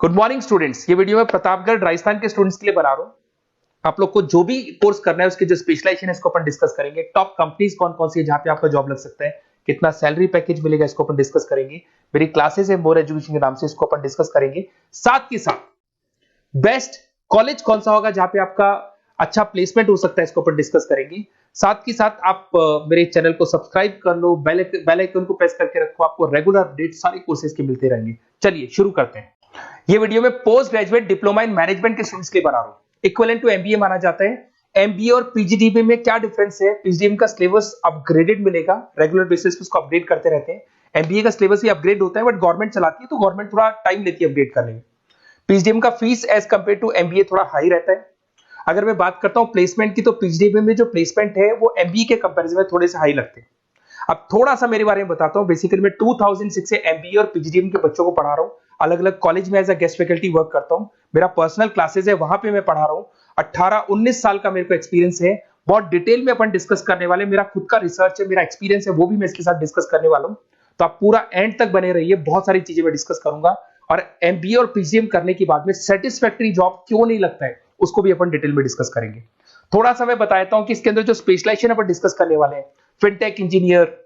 Good morning students. ये video मैं प्रतापगढ़ राजस्थान के स्टूडेंट्स के लिए बना रहा हूँ। आप लोग को जो भी कोर्स करना है उसके जो स्पेशलाइजेशन है इसको अपन डिस्कस करेंगे। टॉप कंपनीज कौन कौन सी है जहां पे आपका जॉब लग सकता है, कितना सैलरी पैकेज मिलेगा इसको अपन डिस्कस करेंगे। मेरी क्लासेस है मोर एजुकेशन के नाम से, इसको अपन डिस्कस करेंगे। साथ के साथ बेस्ट कॉलेज कौन सा होगा जहां पे आपका अच्छा प्लेसमेंट हो सकता है, इसको अपन डिस्कस करेंगे। साथ ही साथ आप मेरे चैनल को सब्सक्राइब कर लो, बेल आइकन को प्रेस करके रखो, आपको रेगुलर अपडेट सारे कोर्सेज के मिलते रहेंगे। चलिए शुरू करते हैं। ये वीडियो में post graduate diploma in management के स्टूडेंट्स के लिए बना रहा हूं। इक्विवेलेंट टू एमबीए माना जाता है। एमबीए और पीजीडीबी में क्या डिफरेंस है? पीजीडीबी का सिलेबस अपग्रेडेड मिलेगा, रेगुलर बेसिस पे उसको अपडेट करते रहते हैं। एमबीए का सिलेबस ही अपग्रेड होता है, बट गवर्नमेंट चलाती है तो गवर्नमेंट थोड़ा टाइम लेती है अपडेट करने में। पीजीडीबी का fee as compare to MBA थोड़ा हाई रहता है। अगर मैं बात करता हूं प्लेसमेंट की, तो पीजीडीबी में जो प्लेसमेंट है वो एमबीए के कंपैरिजन में थोड़े से हाई लगते हैं। अब थोड़ा सा मेरे बारे में बताता हूं। बेसिकली मैं 2006 से एमबीए और पीजीडीएम के बच्चों को पढ़ा रहा हूं। अलग अलग कॉलेज में as a guest faculty work करता हूं। मेरा पर्सनल क्लासेस है, वहां पे मैं पढ़ा रहा हूं। 18-19 साल का मेरे को एक्सपीरियंस है। बहुत डिटेल में अपन डिस्कस करने वाले। मेरा खुद का रिसर्च है, मेरा एक्सपीरियंस है, वो भी मैं इसके साथ डिस्कस करने वाला हूं। तो आप पूरा एंड तक बने रहिए, बहुत सारी चीजें मैं डिस्कस करूंगा। और एमबीए और पीजीडीएम करने के बाद में सेटिस्फैक्टरी जॉब क्यों नहीं लगता है उसको भी अपन डिटेल में डिस्कस करेंगे। थोड़ा सा मैं बताता हूं कि इसके अंदर जो स्पेशलाइजेशन अपन डिस्कस करने वाले हैं, फिनटेक इंजीनियर,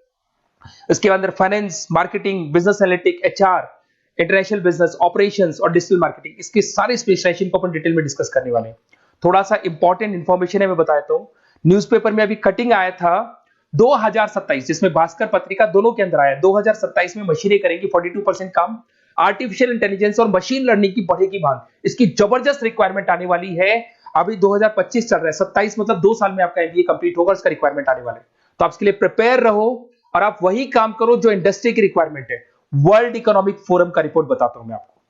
इसके अंदर finance, marketing, business analytic, HR, international business, operations और डिजिटल मार्केटिंग, इसके सारे स्पेशलाइजेशन को अपन डिटेल में डिस्कस करने वाले हैं। थोड़ा सा इंपॉर्टेंट इंफॉर्मेशन है, मैं बताता हूं। न्यूज़पेपर में अभी कटिंग आया था 2027, जिसमें भास्कर पत्रिका दोनों के अंदर आया। 2027 में मशीनें करेंगी 42% काम। आर्टिफिशियल इंटेलिजेंस और मशीन लर्निंग की बढ़ेगी मांग। इसकी जबरदस्त रिक्वायरमेंट आने वाली है। अभी 2025 चल रहा है, 27 मतलब 2 साल में आपका एमबीए कंप्लीट होगा, उसका रिक्वायरमेंट आने वाला है। तो आप इसके लिए प्रिपेयर रहो और आप वही काम करो जो इंडस्ट्री की रिक्वायरमेंट है। वर्ल्ड इकोनॉमिक फोरम का रिपोर्ट बताता हूं मैं आपको।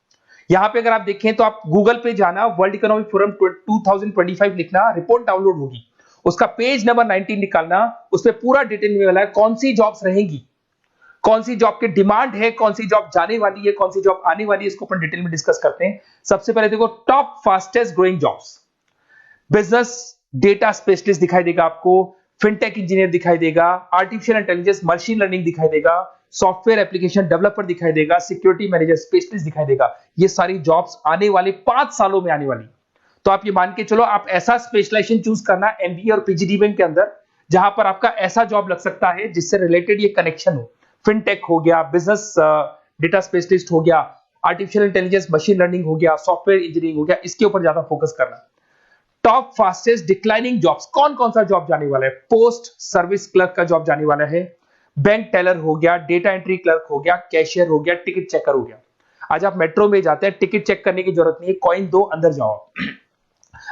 यहां पे अगर आप देखें तो आप गूगल पे जाना, वर्ल्ड इकोनॉमिक फोरम 2025 लिखना, रिपोर्ट डाउनलोड होगी। उसका पेज नंबर 19 निकालना, उसमें पूरा डिटेल में वाला है कौन सी जॉब्स रहेंगी, कौन सी जॉब की डिमांड है, कौन सी जॉब जाने वाली है, कौन सी जॉब आने वाली है। इसको अपन डिटेल में डिस्कस करते हैं। सबसे पहले देखो top fastest growing jobs. Business data specialist दिखाई देगा आपको, फिनटेक इंजीनियर दिखाई देगा, आर्टिफिशियल इंटेलिजेंस मशीन लर्निंग दिखाई देगा, सॉफ्टवेयर एप्लीकेशन डेवलपर दिखाई देगा, सिक्योरिटी मैनेजर स्पेशलिस्ट दिखाई देगा। ये सारी जॉब्स आने वाले 5 सालों में आने वाली। तो आप ये मान के चलो, आप ऐसा स्पेशलाइजेशन चूज करना एमबीए और पीजीडीएम के अंदर जहां पर आपका ऐसा जॉब लग सकता है जिससे रिलेटेड ये कनेक्शन हो। फिनटेक हो गया, बिजनेस डेटा स्पेशलिस्ट हो गया, आर्टिफिशियल इंटेलिजेंस मशीन लर्निंग हो गया, सॉफ्टवेयर इंजीनियरिंग हो गया, इसके ऊपर ज्यादा फोकस करना। टॉप फास्टेस्ट डिक्लाइनिंग जॉब्स, कौन कौन सा जॉब जाने वाला है? पोस्ट सर्विस क्लर्क का जॉब जाने वाला है, बैंक टेलर हो गया, डेटा एंट्री क्लर्क हो गया, कैशियर हो गया, टिकट चेकर हो गया। आज आप मेट्रो में जाते हैं, टिकट चेक करने की जरूरत नहीं है, कॉइन दो अंदर जाओ।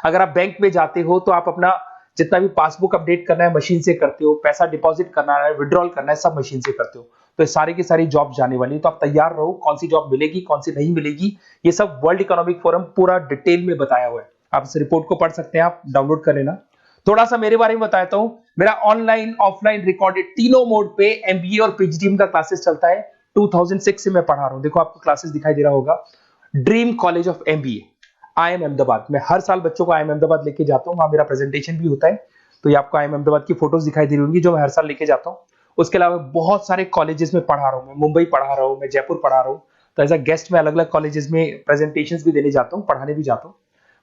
अगर आप बैंक में जाते हो तो आप अपना जितना भी पासबुक अपडेट करना है मशीन से करते हो, पैसा डिपॉजिट करना है, विड्रॉल करना है, सब मशीन से करते हो। तो ये सारी की सारी जॉब जाने वाली है। तो आप तैयार रहो, कौन सी जॉब मिलेगी, कौन सी नहीं मिलेगी, ये सब वर्ल्ड इकोनॉमिक फोरम पूरा डिटेल में बताया हुआ है। आप इस रिपोर्ट को पढ़ सकते हैं, आप डाउनलोड कर लेना। थोड़ा सा मेरे बारे में बताता हूं। मेरा ऑनलाइन ऑफलाइन रिकॉर्डेड तीनों मोड पे एमबीए और पीजीडीएम का क्लासेस चलता है। 2006 से मैं पढ़ा रहा हूं। देखो आपको क्लासेस दिखाई दे रहा होगा। Dream college of MBA, IIM Ahmedabad. मैं हर साल बच्चों को आईएम अहमदाबाद लेके जाता हूं, वहां मेरा प्रेजेंटेशन भी होता है। तो ये आपको आईएम अहमदाबाद की फोटोज दिखाई दे रही होंगी जो मैं हर साल लेके जाता हूं। उसके अलावा बहुत सारे कॉलेजेस में पढ़ा रहा हूं। मैं मुंबई पढ़ा रहा हूं, मैं जयपुर पढ़ा रहा हूं। तो एज अ गेस्ट में अलग अलग कॉलेजेस में प्रेजेंटेशंस भी देने जाता हूं, पढ़ाने भी जाता हूं।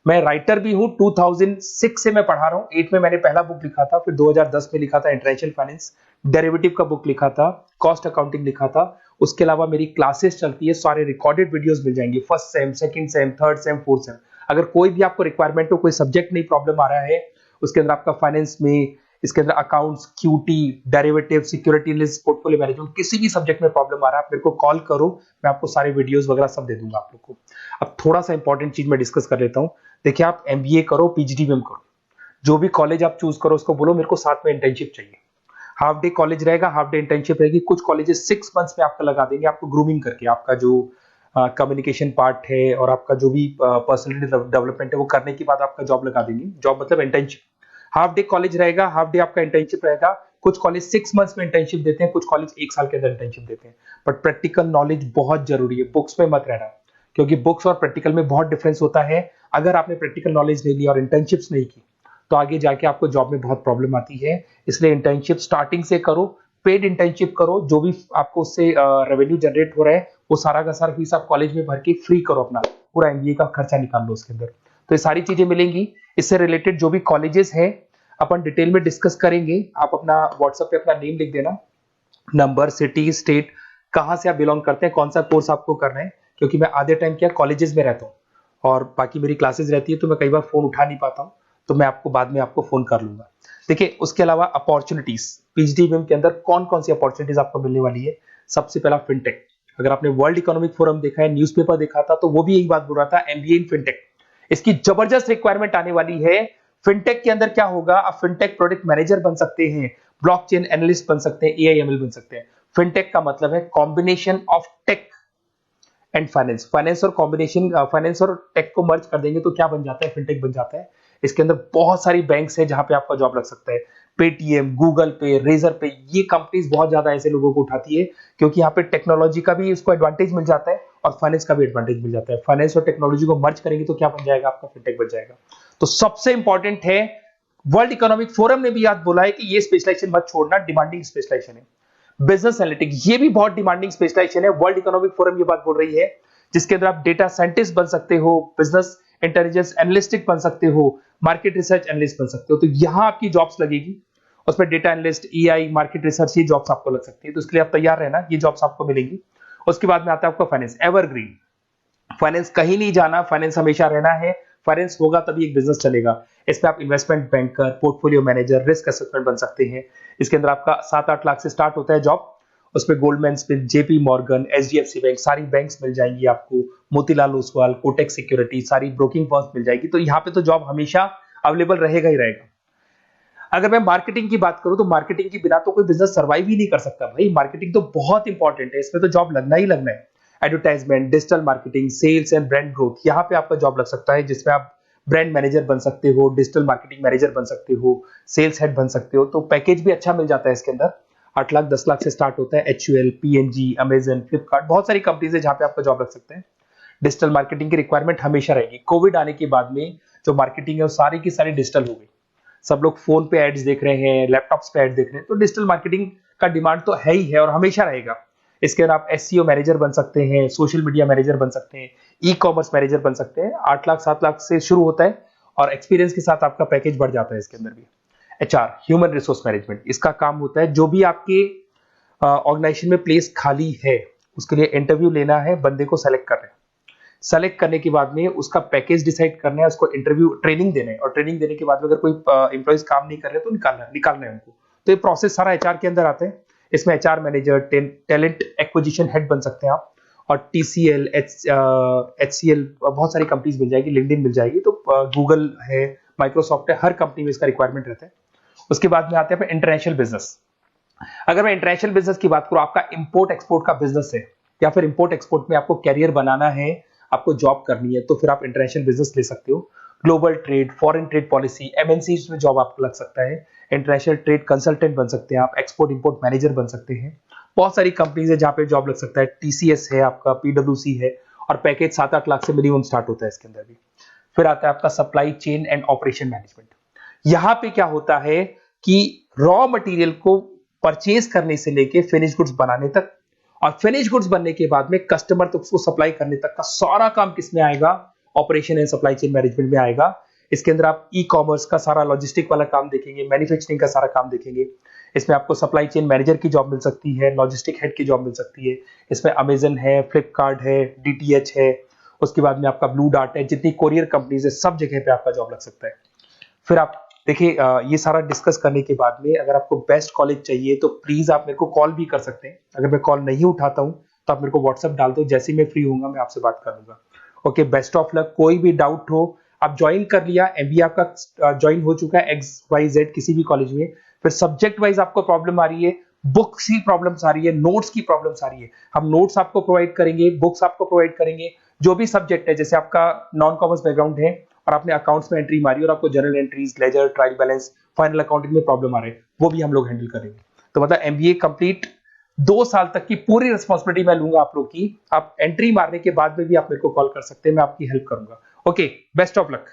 मैं राइटर भी हूं। 2006 से मैं पढ़ा रहा हूं। 8 में मैंने पहला बुक लिखा था, फिर 2010 में लिखा था इंटरनेशनल फाइनेंस, डेरिवेटिव का बुक लिखा था, कॉस्ट अकाउंटिंग लिखा था। उसके अलावा मेरी क्लासेस चलती है, सारे रिकॉर्डेड वीडियोस मिल जाएंगे, first sem, second same, third same, fourth same. अगर कोई भी आपको रिक्वायरमेंट हो, कोई सब्जेक्ट नहीं प्रॉब्लम आ रहा है, उसके अंदर आपका फाइनेंस में, इसके अंदर accounts, QT, derivative, security list, portfolio management, किसी भी सब्जेक्ट में प्रॉब्लम आ रहा है, आप मेरे को कॉल करो, मैं आपको सारे वीडियोस वगैरह सब दे दूंगा आप लोग को। अब थोड़ा सा इंपॉर्टेंट चीज मैं डिस्कस कर लेता हूं। देखिए, आप एमबीए करो, पीजीडीएम करो, जो भी कॉलेज आप चूज करो, उसको बोलो मेरे को साथ में इंटर्नशिप चाहिए। हाफ डे कॉलेज रहेगा, हाफ डे इंटर्नशिप रहेगी। कुछ कॉलेजेस 6 मंथ्स में आपका लगा देंगे, आपको ग्रूमिंग करके, आपका जो कम्युनिकेशन पार्ट है और आपका जो भी पर्सनैलिटी डेवलपमेंट है वो करने के बाद आपका जॉब लगा देंगे। जॉब मतलब इंटर्नशिप। हाफ डे कॉलेज रहेगा, हाफ डे आपका इंटर्नशिप रहेगा। कुछ कॉलेज 6 मंथ्स में इंटर्नशिप देते हैं, कुछ कॉलेज 1 साल के अंदर इंटर्नशिप देते हैं। बट प्रैक्टिकल नॉलेज बहुत जरूरी है, बुक्स में मत रहना, क्योंकि बुक्स और प्रैक्टिकल में बहुत डिफरेंस होता है। अगर आपने प्रैक्टिकल नॉलेज नहीं ली और इंटर्नशिप्स नहीं की तो आगे जाके आपको जॉब में बहुत प्रॉब्लम आती है। इसलिए इंटर्नशिप स्टार्टिंग से करो, पेड इंटर्नशिप करो, जो भी आपको उससे रेवेन्यू जनरेट हो रहा है वो सारा का सारा फीस आप कॉलेज में भर के फ्री करो, अपना पूरा एमबीए का खर्चा निकाल लो उसके अंदर। तो ये सारी चीजें मिलेंगी। इससे रिलेटेड जो भी कॉलेजेस हैं अपन डिटेल में डिस्कस करेंगे। आप अपना व्हाट्सएप पे अपना नेम लिख देना, नंबर, सिटी, स्टेट, कहाँ से आप बिलोंग करते हैं, कौन सा कोर्स आपको करना है, क्योंकि मैं आधे टाइम क्या कॉलेजेस में रहता हूँ और बाकी मेरी क्लासेस रहती है, तो मैं कई बार फोन उठा नहीं पाता हूँ, तो मैं आपको बाद में आपको फोन कर लूंगा। देखिए उसके अलावा अपॉर्चुनिटीज पीएचडी के अंदर कौन कौन सी अपॉर्चुनिटीज आपको मिलने वाली है। सबसे पहला फिनटेक। अगर आपने वर्ल्ड इकोनॉमिक फोरम देखा है, न्यूज़पेपर देखा था, तो वो भी यही बात बोल रहा था, एमबीए इन फिनटेक। इसकी जबरदस्त रिक्वायरमेंट आने वाली है। फिनटेक के अंदर क्या होगा, आप फिनटेक प्रोडक्ट मैनेजर बन सकते हैं, ब्लॉकचेन एनालिस्ट बन सकते हैं, एआईएमएल बन सकते हैं। फिनटेक का मतलब है combination of tech and finance. Finance और टेक को मर्ज कर देंगे तो क्या बन जाता है, फिनटेक बन जाता है। इसके अंदर बहुत सारी बैंक्स है जहां पे आपका जॉब लग सकता है। पेटीएम, गूगल पे, रेजर पे, ये कंपनीज बहुत ज्यादा ऐसे लोगों को उठाती है क्योंकि यहाँ पे टेक्नोलॉजी का भी उसको एडवांटेज मिल जाता है और फाइनेंस का भी एडवांटेज मिल जाता है। फाइनेंस और टेक्नोलॉजी को मर्ज करेंगे तो क्या बन जाएगा, आपका फिनटेक बन जाएगा। तो सबसे इंपॉर्टेंट है, वर्ल्ड इकोनॉमिक फोरम ने भी याद बोला है कि ये स्पेशलाइजेशन मत छोड़ना, डिमांडिंग स्पेशलाइजेशन है। बिजनेस एनालिटिक, ये भी बहुत डिमांडिंग स्पेशलाइजेशन है। वर्ल्ड इकोनॉमिक फोरम ये बात बोल रही है, जिसके अंदर आप डेटा साइंटिस्ट बन सकते हो, बिजनेस इंटेलिजेंस एनालिस्टिक बन सकते हो, मार्केट रिसर्च एनालिस्ट बन सकते हो। तो यहां आपकी जॉब्स लगेगी, उसमें data analyst, EI, market research, ये जॉब्स आपको लग सकती है। तो इसके लिए आप तैयार रहना, ये जॉब्स आपको मिलेंगी। उसके बाद में आता है आपका फाइनेंस, एवरग्रीन। फाइनेंस कहीं नहीं जाना, फाइनेंस हमेशा रहना है। फाइनेंस होगा तभी एक बिजनेस चलेगा। इसमें आप investment banker, portfolio manager, risk assessment बन सकते हैं। इसके अंदर आपका 7-8 लाख से स्टार्ट होता है जॉब। उसमें Goldman Smith, JP Morgan, HDFC bank, सारी बैंक्स मिल जाएंगी आपको, मोतीलाल ओसवाल, कोटेक सिक्योरिटी, सारी ब्रोकिंग फर्म्स मिल जाएगी। तो यहाँ पे तो जॉब हमेशा अवेलेबल रहेगा ही रहेगा। अगर मैं मार्केटिंग की बात करूं तो मार्केटिंग के बिना तो कोई बिजनेस सर्वाइव ही नहीं कर सकता भाई। मार्केटिंग तो बहुत इंपॉर्टेंट है, इसमें तो जॉब लगना ही लगना है। Advertisement, digital marketing, sales and brand growth, यहाँ पे आपका जॉब लग सकता है, जिसमें आप ब्रांड मैनेजर बन सकते हो, डिजिटल मार्केटिंग मैनेजर बन सकते हो, सेल्स हेड बन सकते हो। तो पैकेज भी अच्छा मिल जाता है इसके अंदर, 8 लाख 10 लाख से स्टार्ट होता है। एचयूएल, पीएनजी, अमेजन, फ्लिपकार्ट, बहुत सारी कंपनीज है जहां पे आपका जॉब लग सकते हैं। डिजिटल मार्केटिंग की रिक्वायरमेंट हमेशा रहेगी। कोविड आने के बाद में जो मार्केटिंग है वो सारी की सारी डिजिटल हो गई। सब लोग फोन पे एड्स देख रहे हैं, लैपटॉप्स पे एड देख रहे हैं, तो डिजिटल मार्केटिंग का डिमांड तो है ही है और हमेशा रहेगा। इसके अंदर आप एसईओ मैनेजर बन सकते हैं, सोशल मीडिया मैनेजर बन सकते हैं, ई कॉमर्स मैनेजर बन सकते हैं। 8 लाख 7 लाख से शुरू होता है और एक्सपीरियंस के साथ आपका पैकेज बढ़ जाता है इसके अंदर भी। एचआर, ह्यूमन रिसोर्स मैनेजमेंट, इसका काम होता है जो भी आपके ऑर्गेनाइजेशन में प्लेस खाली है उसके लिए इंटरव्यू लेना है, बंदे को सेलेक्ट करना है। सेलेक्ट करने के बाद में उसका पैकेज डिसाइड करना है, उसको इंटरव्यू ट्रेनिंग देना है और ट्रेनिंग देने के बाद में अगर कोई एम्प्लॉइज काम नहीं कर रहे तो निकालना है उनको। तो ये प्रोसेस सारा एचआर के अंदर आता है। इसमें HR manager, talent acquisition head बन सकते हैं आप, और टीसीएल, एचसीएल, बहुत सारी कंपनीज मिल जाएगी, लिंक्डइन मिल जाएगी, तो गूगल है, माइक्रोसॉफ्ट है, हर कंपनी में इसका रिक्वायरमेंट रहता है। उसके बाद में आते हैं इंटरनेशनल बिजनेस। अगर मैं इंटरनेशनल बिजनेस की बात करूं, आपका इंपोर्ट एक्सपोर्ट का बिजनेस है या फिर इंपोर्ट एक्सपोर्ट में आपको कैरियर बनाना है, आपको जॉब करनी है, तो फिर आप इंटरनेशनल बिजनेस ले सकते हो। Global trade, foreign trade policy, MNCs में जॉब आपको लग सकता है। इंटरनेशनल ट्रेड कंसल्टेंट बन सकते हैं आप, एक्सपोर्ट इंपोर्ट मैनेजर बन सकते हैं। बहुत सारी कंपनीज है जहां पे जॉब लग सकता है। टीसीएस है आपका, पीडब्ल्यूसी है, और पैकेज 7-8 लाख से मिनिमम स्टार्ट होता है इसके अंदर भी। फिर आता है आपका supply chain and operation management. यहाँ पे क्या होता है कि रॉ मटेरियल को परचेज करने से लेके फिनिश गुड्स बनाने तक, और फिनिश गुड्स बनने के बाद में कस्टमर तक उसको सप्लाई करने तक का सारा काम किस में आएगा, operation and supply chain management में आएगा। इसके अंदर आप ई कॉमर्स का सारा लॉजिस्टिक वाला काम देखेंगे, मैन्युफैक्चरिंग का सारा काम देखेंगे। इसमें आपको सप्लाई चेन मैनेजर की जॉब मिल सकती है, लॉजिस्टिक हेड की जॉब मिल सकती है। इसमें अमेजन है, फ्लिपकार्ट है, डीटीएच है, उसके बाद में आपका ब्लू डार्ट है, जितनी कोरियर कंपनीज है सब जगह पे आपका जॉब लग सकता है। फिर आप देखिए, ये सारा डिस्कस करने के बाद में अगर आपको बेस्ट कॉलेज चाहिए तो प्लीज आप मेरे को कॉल भी कर सकते हैं। अगर मैं कॉल नहीं उठाता हूं तो आप मेरे को व्हाट्सएप डाल दो, जैसे ही मैं फ्री होऊंगा मैं आपसे बात कर लूंगा। Okay, best of luck. कोई भी डाउट हो, आप ज्वाइन कर लिया, एमबीए आपका ज्वाइन हो चुका है XYZ किसी भी कॉलेज में, फिर सब्जेक्ट वाइज आपको प्रॉब्लम आ रही है, बुक्स की प्रॉब्लम्स आ रही है, नोट्स की प्रॉब्लम्स आ रही है, हम नोट्स आपको प्रोवाइड करेंगे, बुक्स आपको प्रोवाइड करेंगे। जो भी सब्जेक्ट है, जैसे आपका नॉन कॉमर्स बैकग्राउंड है और आपने अकाउंट्स में एंट्री मारी और आपको general entries, ledger, trial balance, final accounting में प्रॉब्लम आ रहे हैं, वो भी हम लोग हैंडल करेंगे। तो मतलब एमबीए कंप्लीट 2 साल तक की पूरी रिस्पॉन्सिबिलिटी मैं लूंगा आप लोग की। आप एंट्री मारने के बाद में भी आप मेरे को कॉल कर सकते हैं, मैं आपकी हेल्प करूंगा। Okay, best of luck.